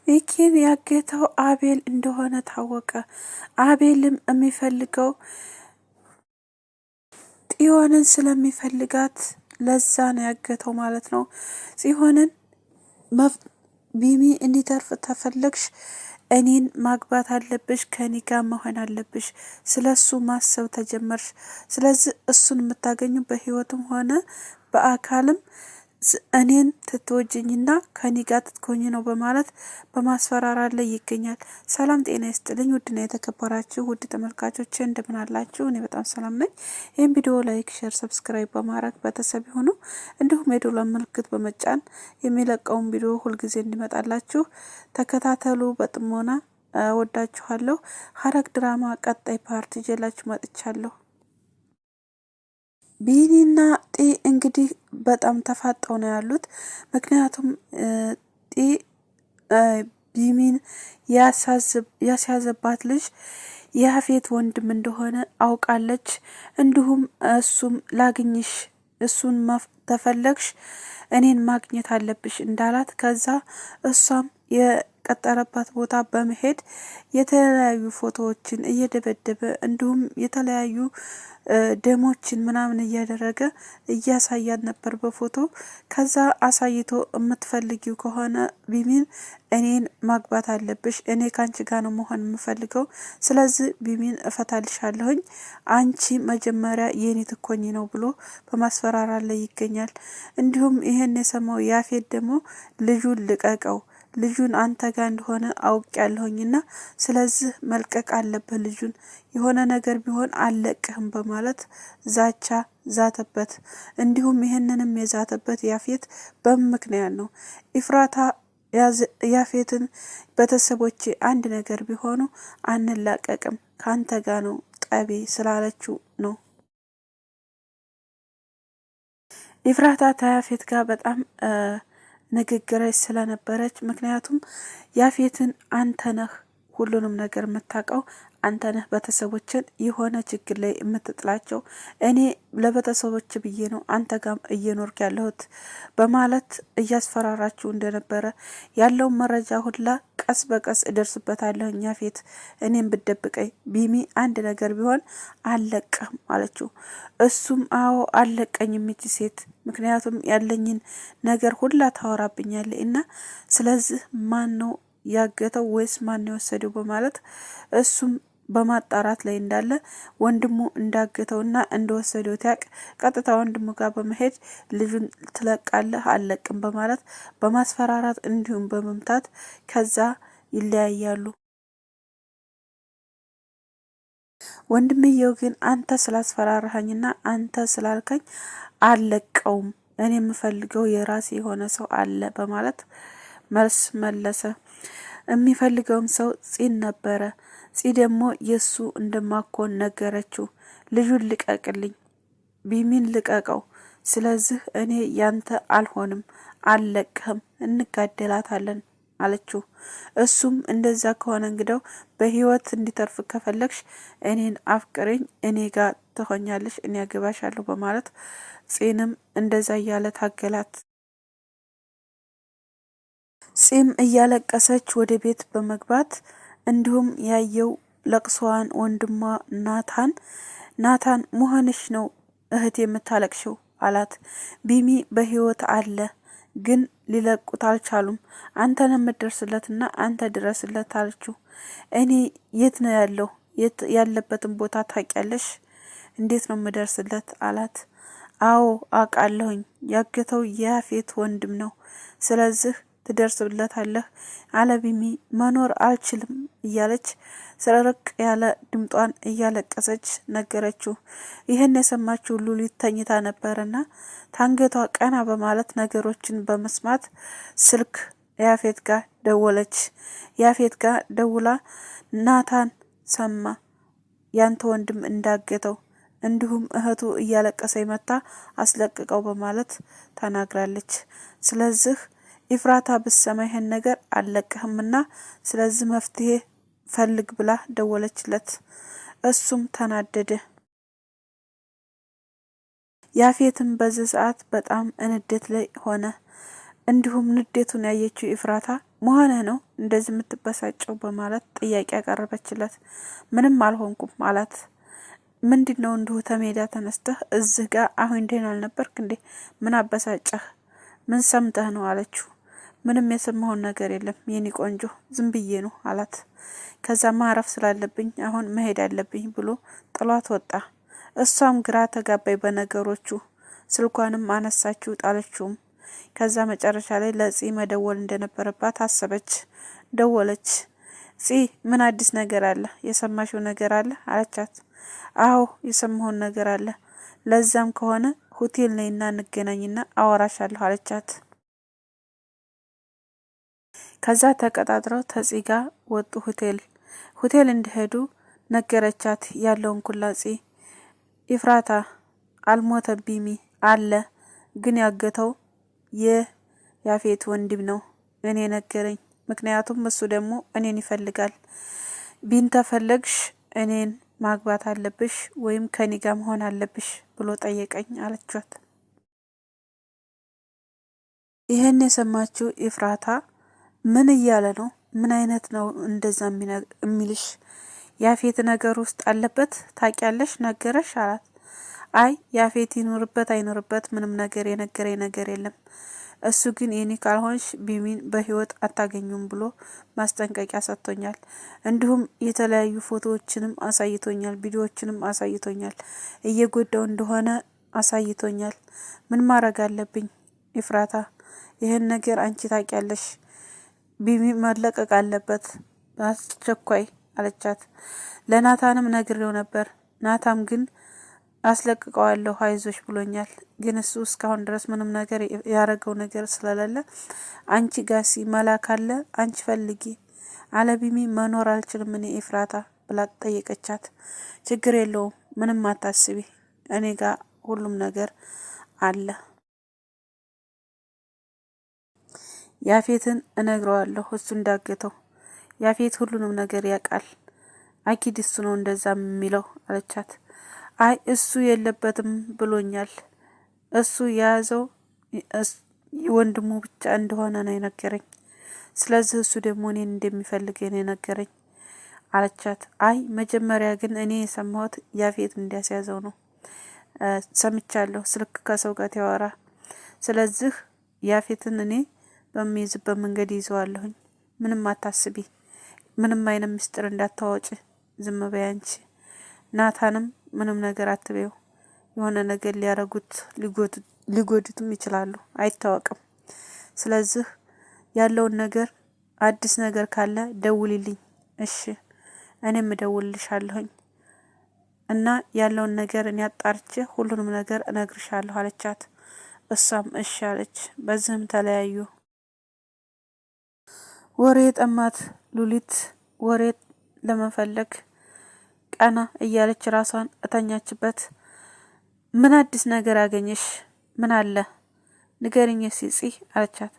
ሚኪን ያገተው አቤል እንደሆነ ታወቀ። አቤልም የሚፈልገው ጽዮንን ስለሚፈልጋት ለዛ ነው ያገተው ማለት ነው። ጽዮንን ቢሚ እንዲተርፍ ተፈለግሽ እኔን ማግባት አለብሽ፣ ከኔ ጋር መሆን አለብሽ፣ ስለሱ ማሰብ ተጀመርሽ። ስለዚህ እሱን የምታገኙ በህይወትም ሆነ በአካልም እኔን ትትወጂኝና ከኔ ጋር ትትኮኝ ነው በማለት በማስፈራራት ላይ ይገኛል። ሰላም ጤና ይስጥልኝ ውድና የተከበራችሁ ውድ ተመልካቾች እንደምን አላችሁ? እኔ በጣም ሰላም ነኝ። ይህን ቪዲዮ ላይክ፣ ሼር፣ ሰብስክራይብ በማድረግ ቤተሰብ ይሁኑ። እንዲሁም የደወል ምልክት በመጫን የሚለቀውን ቪዲዮ ሁልጊዜ እንዲመጣላችሁ ተከታተሉ። በጥሞና ወዳችኋለሁ። ሐረግ ድራማ ቀጣይ ፓርት ይዤላችሁ መጥቻለሁ። ቢኒና ጤ እንግዲህ በጣም ተፋጠው ነው ያሉት። ምክንያቱም ጤ ቢሚን ያስያዘባት ልጅ የያፌት ወንድም እንደሆነ አውቃለች። እንዲሁም እሱም ላግኝሽ፣ እሱን ተፈለግሽ እኔን ማግኘት አለብሽ እንዳላት ከዛ እሷም የቀጠረባት ቦታ በመሄድ የተለያዩ ፎቶዎችን እየደበደበ እንዲሁም የተለያዩ ደሞችን ምናምን እያደረገ እያሳያት ነበር በፎቶ። ከዛ አሳይቶ የምትፈልጊው ከሆነ ቢሚን እኔን ማግባት አለብሽ፣ እኔ ካንቺ ጋር ነው መሆን የምፈልገው፣ ስለዚህ ቢሚን እፈታልሻለሁኝ፣ አንቺ መጀመሪያ የኔ ትኮኝ ነው ብሎ በማስፈራራት ላይ ይገኛል። እንዲሁም ይሄን የሰማው ያፌት ደግሞ ልጁን ልቀቀው፣ ልጁን አንተ ጋር እንደሆነ አውቅ ያለሁኝና ስለዚህ መልቀቅ አለበት፣ ልጁን የሆነ ነገር ቢሆን አለቅህም በማለት ዛቻ ዛተበት። እንዲሁም ይሄንንም የዛተበት ያፌት በምክንያት ነው። ኢፍራታ ያፌትን ቤተሰቦች አንድ ነገር ቢሆኑ አንላቀቅም ካንተ ጋር ነው ጠቤ ስላለችው ነው። ኢፍራታ ታያፌት ጋር በጣም ንግግረች ስለነበረች ምክንያቱም ያፌትን አንተ ነህ ሁሉንም ነገር የምታውቀው አንተ ነህ፣ ቤተሰቦችን የሆነ ችግር ላይ የምትጥላቸው፣ እኔ ለቤተሰቦች ብዬ ነው አንተ ጋር እየኖርክ ያለሁት በማለት እያስፈራራችሁ እንደነበረ ያለውን መረጃ ሁላ ቀስ በቀስ እደርስበታለሁ ያፌት እኔም ብደብቀኝ ቢሚ አንድ ነገር ቢሆን አለቀህም አለችው። እሱም አዎ አለቀኝ የሚች ሴት ምክንያቱም ያለኝን ነገር ሁላ ታወራብኛለች እና ስለዚህ ማን ነው ያገተው ወይስ ማን ነው የወሰደው በማለት እሱም በማጣራት ላይ እንዳለ ወንድሙ እንዳገተውና እንደወሰደው ታቅ ቀጥታ ወንድሙ ጋር በመሄድ ልጁን ትለቃለህ አለቅም በማለት በማስፈራራት እንዲሁም በመምታት ከዛ ይለያያሉ። ወንድምየው ግን አንተ ስላስፈራራኸኝና አንተ ስላልከኝ አለቀውም፣ እኔ የምፈልገው የራሴ የሆነ ሰው አለ በማለት መልስ መለሰ። የሚፈልገውም ሰው ጺን ነበረ። ጺ ደግሞ የሱ እንደማኮን ነገረችው። ልጁን ልቀቅልኝ፣ ቢሚን ልቀቀው፣ ስለዚህ እኔ ያንተ አልሆንም፣ አልለቅህም፣ እንጋደላታለን አለችው። እሱም እንደዛ ከሆነ እንግዲው በህይወት እንዲተርፍ ከፈለግሽ እኔን አፍቅረኝ፣ እኔ ጋር ትሆኛለሽ፣ እኔ ያገባሻለሁ በማለት ጺንም እንደዛ እያለ ታገላት። ጺም እያለቀሰች ወደ ቤት በመግባት እንዲሁም ያየው ለቅሷን ወንድሟ ናታን መሆንሽ ነው እህት የምታለቅሽው አላት። ቢሚ በህይወት አለ ግን ሊለቁት አልቻሉም። አንተን የምትደርስለትና አንተ ድረስለት አለችው። እኔ የት ነው ያለው? ያለበትን ቦታ ታውቂያለሽ? እንዴት ነው የምደርስለት አላት። አዎ አውቃለሁኝ፣ ያገተው ያፌት ወንድም ነው፣ ስለዚህ ትደርስለታለህ አለቢሚ መኖር አልችልም እያለች ስረርቅ ያለ ድምጧን እያለቀሰች ነገረችው። ይህን የሰማችው ሉሊት ተኝታ ነበርና ታንገቷ ቀና በማለት ነገሮችን በመስማት ስልክ ያፌት ጋር ደወለች። ያፌት ጋር ደውላ ናታን ሰማ ያንተ ወንድም እንዳገተው እንዲሁም እህቱ እያለቀሰ መጣ አስለቅቀው በማለት ተናግራለች። ስለዚህ ኢፍራታ ብትሰማ ይሄን ነገር አለቅህምና ስለዚህ መፍትሄ ፈልግ ብላ ደወለችለት። እሱም ተናደደ። ያፌትም በዚህ ሰዓት በጣም እንዴት ላይ ሆነ። እንዲሁም ንዴቱን ያየችው ኢፍራታ መሆንህ ነው እንደዚህ የምትበሳጨው በማለት ጥያቄ ያቀረበችለት። ምንም አልሆንኩም አላት። ምንድነው እንዲሁ ተሜዳ ተነስተህ እዚህ ጋር አሁን ደህና አልነበርክ እንዴ? ምን አበሳጨህ? ምን ሰምተህ ነው አለችው። ምንም የሰማውን ነገር የለም የኔ ቆንጆ ዝም ብዬ ነው አላት። ከዛ ማረፍ ስላለብኝ አሁን መሄድ አለብኝ ብሎ ጥሏት ወጣ። እሷም ግራ ተጋባይ በነገሮቹ። ስልኳንም አነሳችው ጣለችውም። ከዛ መጨረሻ ላይ ለጺ መደወል እንደነበረባት አሰበች። ደወለች። ጺ ምን አዲስ ነገር አለ? የሰማሽው ነገር አለ አለቻት። አዎ የሰማሁን ነገር አለ። ለዛም ከሆነ ሆቴል ነይና እንገናኝና አወራሻለሁ አለቻት። ከዛ ተቀጣጥረው ተጺ ጋር ወጡ። ሆቴል እንዲሄዱ ነገረቻት ያለውን ኩላጺ። ኢፍራታ አልሞተም ቢሚ አለ፣ ግን ያገተው የያፌት ወንድም ነው እኔ ነገረኝ። ምክንያቱም እሱ ደግሞ እኔን ይፈልጋል። ቢን ተፈለግሽ እኔን ማግባት አለብሽ ወይም ከኔ ጋር መሆን አለብሽ ብሎ ጠየቀኝ አለቻት። ይሄን የሰማችው ኢፍራታ ምን እያለ ነው? ምን አይነት ነው እንደዛ የሚልሽ? ያፌት ነገር ውስጥ አለበት ታውቂያለሽ? ነገረሽ አላት። አይ ያፌት ይኖርበት አይኖርበት ምንም ነገር የነገረኝ ነገር የለም። እሱ ግን የኔ ካልሆንሽ ቢሚን በህይወት አታገኙም ብሎ ማስጠንቀቂያ ሰጥቶኛል። እንዲሁም የተለያዩ ፎቶዎችንም አሳይቶኛል፣ ቪዲዮዎችንም አሳይቶኛል። እየጎዳው እንደሆነ አሳይቶኛል። ምን ማድረግ አለብኝ ኢፍራታ? ይህን ነገር አንቺ ታውቂያለሽ። ቢሚ መለቀቅ አለበት በአስቸኳይ አለቻት። ለናታንም ነግሬው ነበር። ናታም ግን አስለቅቀዋለሁ አይዞሽ ብሎኛል። ግን እሱ እስካሁን ድረስ ምንም ነገር ያረገው ነገር ስለሌለ አንቺ ጋሲ መላክ አለ አንቺ ፈልጊ፣ አለቢሚ መኖር አልችልም እኔ ኢፍራታ ብላ ጠየቀቻት። ችግር የለውም ምንም አታስቢ፣ እኔ ጋር ሁሉም ነገር አለ። ያፌትን እነግረዋለሁ እሱ እንዳገተው። ያፌት ሁሉንም ነገር ያውቃል። አኪድ እሱ ነው እንደዛ የሚለው አለቻት። አይ እሱ የለበትም ብሎኛል። እሱ የያዘው ወንድሙ ብቻ እንደሆነ ነው የነገረኝ። ስለዚህ እሱ ደግሞ እኔን እንደሚፈልገኝ ነው የነገረኝ አለቻት። አይ መጀመሪያ ግን እኔ የሰማሁት ያፌት እንዲያስያዘው ነው ሰምቻለሁ። ስልክ ከሰው ጋር ያወራ። ስለዚህ ያፌትን እኔ በሚይዝበት መንገድ ይዘዋለሁኝ። ምንም አታስቢ፣ ምንም አይነት ምስጢር እንዳታወጪ፣ ዝም በይ አንቺ። ናታንም ምንም ነገር አትበይው። የሆነ ነገር ሊያረጉት ሊጎዱትም ይችላሉ፣ አይታወቅም። ስለዚህ ያለውን ነገር አዲስ ነገር ካለ ደውልልኝ እሺ፣ እኔም እደውልልሻለሁኝ እና ያለውን ነገር እኔ አጣርቼ ሁሉንም ነገር እነግርሻለሁ አለቻት። እሷም እሺ አለች። በዚህም ተለያዩ። ወሬ ጠማት ሉሊት ወሬ ለመፈለግ ቀና እያለች ራሷን እተኛችበት። ምን አዲስ ነገር አገኘሽ? ምን አለ ንገሪኝ ሲጺ አለቻት።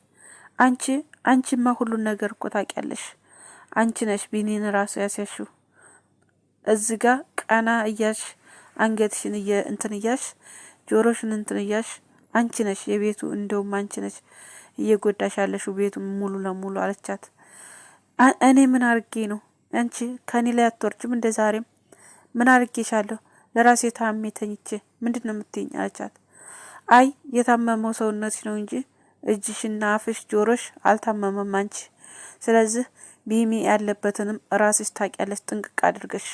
አንቺማ ሁሉን ነገር እኮ ታውቂያለሽ። አንቺ ነሽ ቢኒን ራሱ ያስያሽው። እዚህ ጋር ቀና እያሽ አንገትሽን እንትን እያሽ ጆሮሽን እንትን እያሽ አንቺ ነሽ የቤቱ እንደውም አንቺ ነሽ እየጎዳሽ ያለሽው ቤቱን ሙሉ ለሙሉ አለቻት። እኔ ምን አርጌ ነው? አንቺ ከኔ ላይ አትወርጅም እንደ ዛሬም? ምን አርጌሻለሁ? ለራሴ ታሜ ተኝቼ ምንድነው የምትይኝ አለቻት። አይ የታመመው ሰውነትሽ ነው እንጂ እጅሽና አፍሽ ጆሮሽ አልታመመም አንቺ። ስለዚህ ቢሚ ያለበትንም ራስሽ ታውቂያለሽ ጥንቅቅ አድርገሽ።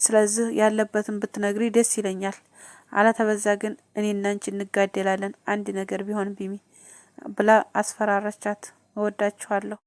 ስለዚህ ያለበትን ብትነግሪ ደስ ይለኛል። አለተበዛ ግን እኔና አንቺ እንጋደላለን አንድ ነገር ቢሆን ቢሚ ብላ አስፈራራቻት። እወዳችኋለሁ።